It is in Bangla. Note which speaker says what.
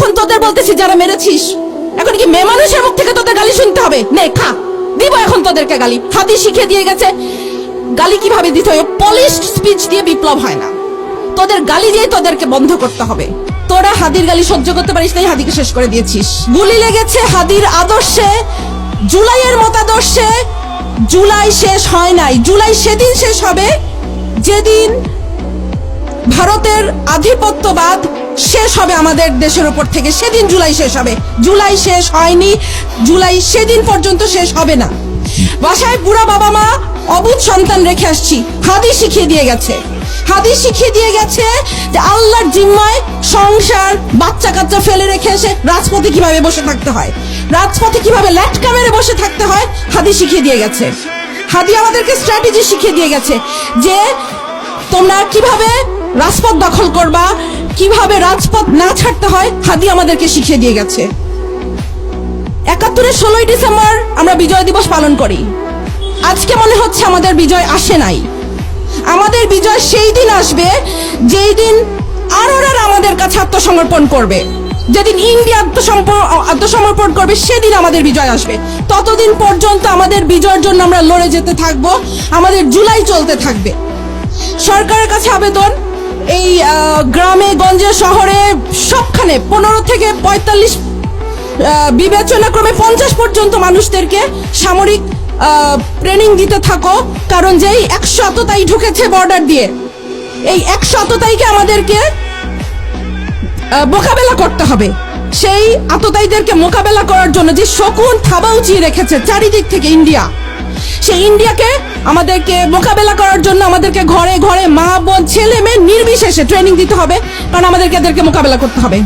Speaker 1: এখন তোদের বলতেছি যারা মেরেছিস, এখন কি মেয়ে মানুষের মুখ থেকে তোদের গালি শুনতে হবে? নে খা, দিব এখন তোদেরকে গালি। হাদি শিখিয়ে দিয়ে গেছে গালি কিভাবে দিতে হয়। পলিশড স্পিচ দিয়ে বিপ্লব হয় না, তোদের গালি দিয়ে তোদেরকে বন্ধ করতে হবে। তোরা হাদির গালি সহ্য করতে পারিস নাই, হাদিকে শেষ করে দিয়েছিস। গুলি লেগেছে হাদির আদর্শে, জুলাইয়ের মতাদর্শে। জুলাই শেষ হয় নাই, জুলাই সেদিন শেষ হবে যেদিন ভারতের আধিপত্যবাদ শেষ হবে আমাদের দেশের উপর থেকে, সেদিন জুলাই শেষ হবে। জুলাই শেষ হয়নি, জুলাই সেদিন পর্যন্ত শেষ হবে না। বাসায় বুড়া বাবা মা অবুঝ সন্তান রেখে আসছি, হাদি শিখিয়ে দিয়ে গেছে। হাদিস শিখিয়ে দিয়ে গেছে যে আল্লাহর জিম্মায় সংসার বাচ্চা কাচ্চা ফেলে রেখে এসে রাজপথে কিভাবে বসে থাকতে হয়, রাজপথে কিভাবে ল্যাটকা মেরে বসে থাকতে হয়, হাদিস শিখিয়ে দিয়ে গেছে। হাদি আমাদেরকে স্ট্র্যাটেজি শিখিয়ে দিয়ে গেছে যে তোমরা কিভাবে রাজপথ দখল করবা, কিভাবে রাজপথ না ছাড়তে হয়, হাদি আমাদেরকে শিখিয়ে দিয়ে গেছে। ৭১-এর ১৬ই ডিসেম্বর আমরা বিজয় দিবস পালন করি। আজকে মনে হচ্ছে আমাদের বিজয় আসে নাই। আমাদের বিজয় সেই দিন আসবে যেই দিন আরোরা আমাদের কাছে আত্মসমর্পণ করবে, যেদিন ইন্ডিয়া আত্মসমর্পণ করবে, সেদিন আমাদের বিজয় আসবে। ততদিন পর্যন্ত আমাদের বিজয়ের জন্য আমরা লড়ে যেতে থাকবো, আমাদের জুলাই চলতে থাকবে। সরকারের কাছে আবেদন, এই গ্রামে গঞ্জে শহরে সবখানে ১৫ থেকে ৪৫ বিবেচনাক্রমে ৫০ পর্যন্ত মানুষদেরকে সামরিক ট্রেনিং দিতে থাকো, কারণ যেই ১০০ আততায়ী ঢুকেছে বর্ডার দিয়ে, এই ১০০ আততায়ীকে আমাদেরকে মোকাবেলা করতে হবে। সেই আততায়ীদেরকে মোকাবেলা করার জন্য যে শকুন থাবা উঁচিয়ে রেখেছে চারিদিক থেকে ইন্ডিয়া, সেই ইন্ডিয়াকে আমাদেরকে মোকাবেলা করার জন্য আমাদেরকে ঘরে ঘরে মা বোন ছেলে মেয়ে নির্বিশেষে ট্রেনিং দিতে হবে, কারণ আমাদেরকে এদেরকে মোকাবেলা করতে হবে।